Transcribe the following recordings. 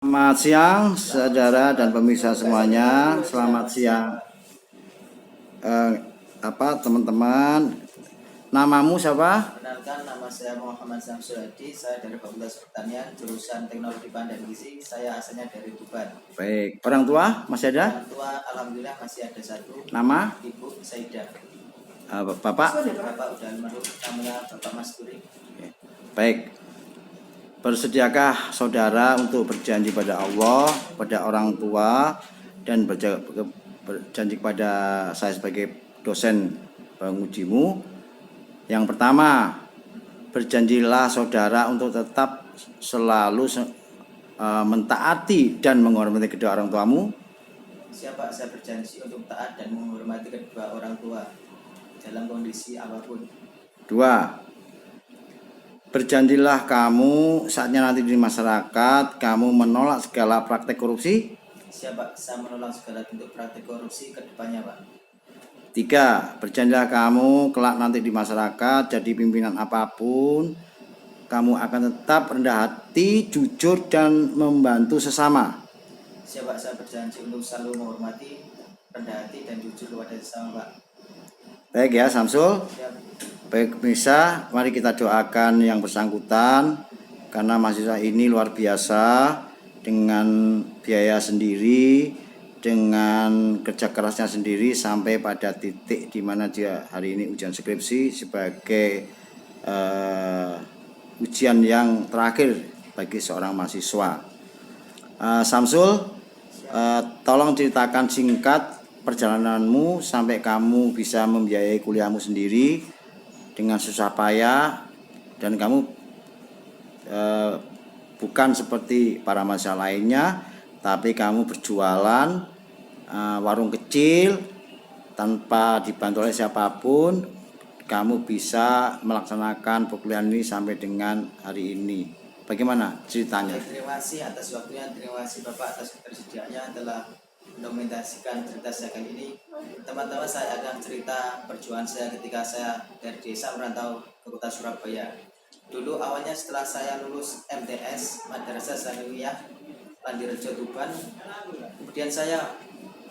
Selamat siang, saudara dan pemirsa semuanya. Selamat siang, teman-teman. Namamu siapa? Perkenalkan, nama saya Muhammad Samsul Hadi. Saya dari Fakultas Pertanian, jurusan Teknologi Pangan dan Gizi. Saya asalnya dari Tuban. Baik. Orang tua masih ada? Orang tua alhamdulillah masih ada satu. Nama? Ibu Saidah. Bapak? Bapak udah almarhum, namanya Bapak Mas Turi. Baik. Bersediakah saudara untuk berjanji pada Allah, pada orang tua, dan berjanji kepada saya sebagai dosen pengujimu? Yang pertama, berjanjilah saudara untuk tetap selalu mentaati dan menghormati kedua orang tuamu. Siapa saya berjanji untuk taat dan menghormati kedua orang tua dalam kondisi apapun. 2. Berjanjilah kamu saatnya nanti di masyarakat kamu menolak segala praktek korupsi. Siapa saya menolak segala bentuk praktek korupsi ke depannya, Pak. 3. Berjanjilah kamu kelak nanti di masyarakat jadi pimpinan apapun, kamu akan tetap rendah hati, jujur, dan membantu sesama. Siapa saya berjanji untuk selalu menghormati, rendah hati, dan jujur kepada sesama, Pak. Baik ya, Samsul. Siap. Baik pemirsa, mari kita doakan yang bersangkutan karena mahasiswa ini luar biasa dengan biaya sendiri, dengan kerja kerasnya sendiri sampai pada titik di mana dia hari ini ujian skripsi sebagai ujian yang terakhir bagi seorang mahasiswa. Samsul, tolong ceritakan singkat perjalananmu sampai kamu bisa membiayai kuliahmu sendiri dengan susah payah, dan kamu bukan seperti para mahasiswa lainnya, tapi kamu berjualan warung kecil tanpa dibantu oleh siapapun. Kamu bisa melaksanakan perkuliahan ini sampai dengan hari ini. Bagaimana ceritanya? Terima kasih atas waktunya, terima kasih Bapak atas ketersediaannya telah mendokumentasikan cerita saya kali ini. Teman-teman, saya akan cerita perjuangan saya ketika saya dari desa merantau ke kota Surabaya. Dulu awalnya setelah saya lulus MTS Madrasah Sanawiyah Landirejo Tuban, kemudian saya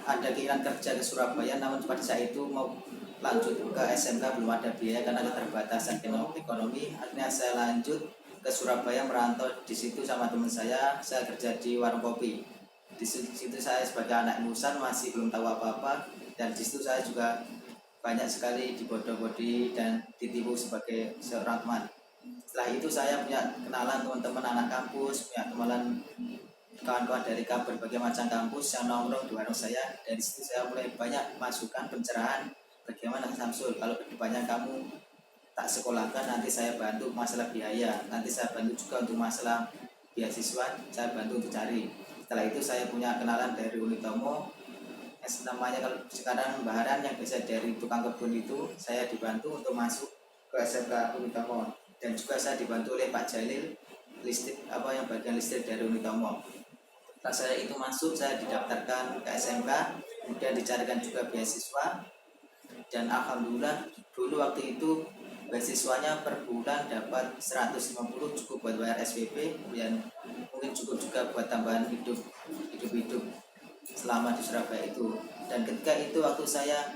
ada keinginan kerja ke Surabaya, namun pada saat itu mau lanjut ke SMK belum ada biaya karena keterbatasan ekonomi. Akhirnya saya lanjut ke Surabaya, merantau di situ sama teman saya kerja di warung kopi. Di situ saya sebagai anak ingusan masih belum tahu apa-apa, dan di situ saya juga banyak sekali dibodoh-bodi dan ditipu sebagai seorang teman. Setelah itu saya punya kenalan teman-teman anak kampus, punya kenalan kawan-kawan dari berbagai macam kampus yang nongkrong di warung saya. Dari situ saya mulai banyak masukan pencerahan, bagaimana Samsul kalau kedepannya kamu tak sekolahkan, nanti saya bantu masalah biaya, nanti saya bantu juga untuk masalah beasiswa, saya bantu untuk cari. Setelah itu saya punya kenalan dari Unitomo, namanya kalau sekarang Baharan, yang biasa dari tukang kebun itu, saya dibantu untuk masuk ke SMK Unitomo, dan juga saya dibantu oleh Pak Jalil listrik yang bagian listrik dari Unitomo. Setelah saya itu masuk, saya didaftarkan ke SMK, kemudian dicarikan juga beasiswa, dan alhamdulillah dulu waktu itu beasiswanya per bulan dapat 150, cukup buat bayar SPP, dan mungkin cukup juga buat tambahan hidup selama di Surabaya itu. Dan ketika itu waktu saya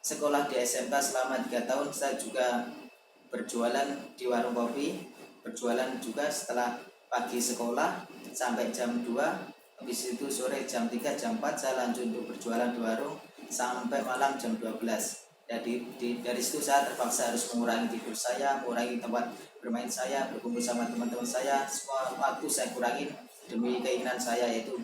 sekolah di SMK selama 3 tahun, saya juga berjualan di warung kopi, berjualan juga setelah pagi sekolah sampai jam 2, habis itu sore jam 3, jam 4 saya lanjut untuk berjualan di warung sampai malam jam 12. Jadi dari situ saya terpaksa harus mengurangi tidur saya, mengurangi tempat bermain saya, berkumpul sama teman-teman saya, semua waktu saya kurangin demi keinginan saya, yaitu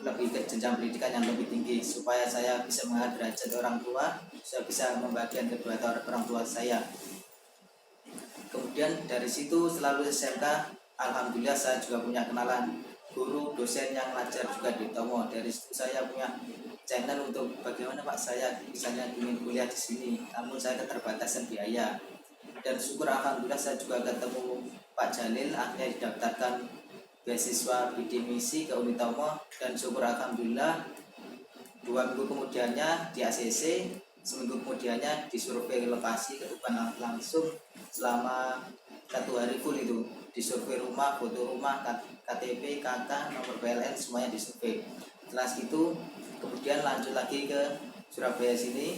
lebih ke jenjang pendidikan yang lebih tinggi, supaya saya bisa mengangkat derajat orang tua, saya bisa membagikan kedua orang tua saya. Kemudian dari situ selalu SMK, alhamdulillah saya juga punya kenalan guru dosen yang ngajar juga di Tomo. Dari situ saya punya channel untuk bagaimana Pak saya misalnya ingin kuliah di sini, namun saya keterbatasan biaya. Dan syukur alhamdulillah saya juga ketemu Pak Jalil, akhirnya didaftarkan beasiswa bidik misi ke Unitomo, dan syukur alhamdulillah 2 minggu kemudiannya di ACC, seminggu kemudiannya di survei lokasi ke Tuban langsung selama 1 hari full itu. Di disurvei rumah, foto rumah, KTP, KK, nomor PLN semuanya disurvei. Setelah itu kemudian lanjut lagi ke Surabaya sini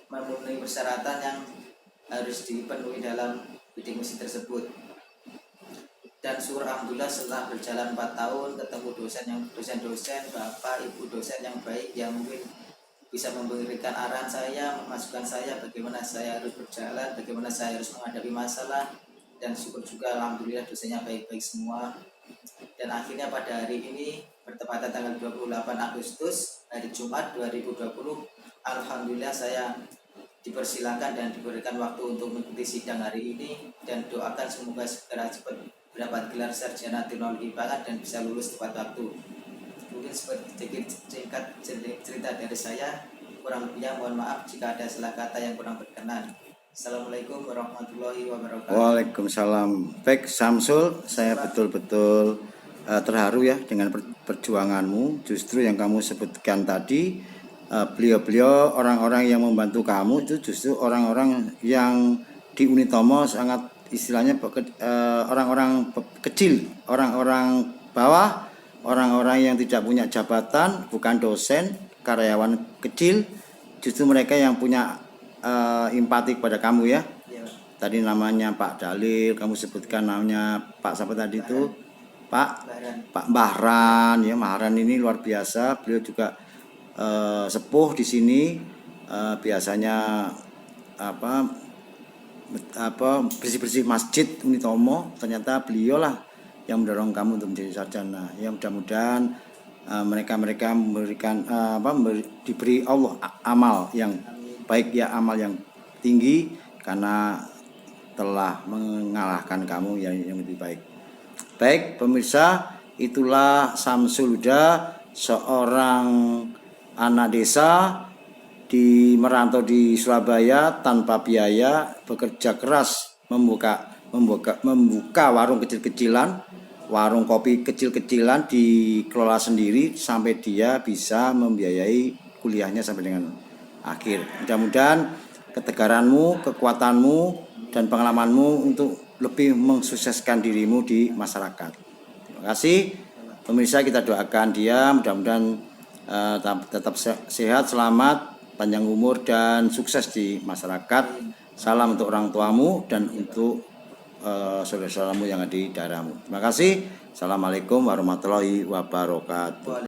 memenuhi persyaratan yang harus dipenuhi dalam bidding misi tersebut. Dan syukur alhamdulillah setelah berjalan 4 tahun ketemu dosen bapak ibu dosen yang baik yang mungkin bisa memberikan arahan saya, memasukkan saya bagaimana saya harus berjalan, bagaimana saya harus menghadapi masalah. Dan syukur juga alhamdulillah dosennya baik-baik semua. Dan akhirnya pada hari ini bertepatan tanggal 28 Agustus hari Jumat 2020, alhamdulillah saya dipersilakan dan diberikan waktu untuk mengikuti sidang hari ini, dan doakan semoga segera cepat mendapat gelar sarjana teknologi pangan dan bisa lulus tepat waktu. Mungkin sedikit singkat cerita dari saya, kurang lebihnya mohon maaf jika ada salah kata yang kurang berkenan. Assalamualaikum warahmatullahi wabarakatuh. Waalaikumsalam. Baik Samsul, saya betul-betul terharu ya dengan perjuanganmu. Justru yang kamu sebutkan tadi, beliau-beliau orang-orang yang membantu kamu itu justru orang-orang yang di Unitomo sangat istilahnya orang-orang kecil, orang-orang bawah, orang-orang yang tidak punya jabatan, bukan dosen, karyawan kecil. Justru mereka yang punya empati kepada kamu ya. Tadi namanya Pak Dalil, kamu sebutkan namanya Pak siapa tadi itu? Pak Bahran ya. Bahran ini luar biasa, beliau juga sepuh di sini, biasanya bersih-bersih masjid Unitomo. Ternyata beliau lah yang mendorong kamu untuk menjadi sarjana. Ya mudah-mudahan mereka memberikan diberi Allah amal yang baik ya, amal yang tinggi karena telah mengalahkan kamu yang lebih baik. Baik pemirsa, itulah Samsul Huda, seorang anak desa merantau di Surabaya tanpa biaya, bekerja keras membuka warung kecil-kecilan, warung kopi kecil-kecilan dikelola sendiri sampai dia bisa membiayai kuliahnya sampai dengan akhir. Mudah-mudahan ketegaranmu, kekuatanmu, dan pengalamanmu untuk lebih mensukseskan dirimu di masyarakat. Terima kasih pemirsa, kita doakan dia mudah-mudahan tetap sehat, selamat, panjang umur, dan sukses di masyarakat. Salam untuk orang tuamu dan untuk saudara-saudaramu yang ada di daerahmu. Terima kasih. Assalamualaikum warahmatullahi wabarakatuh.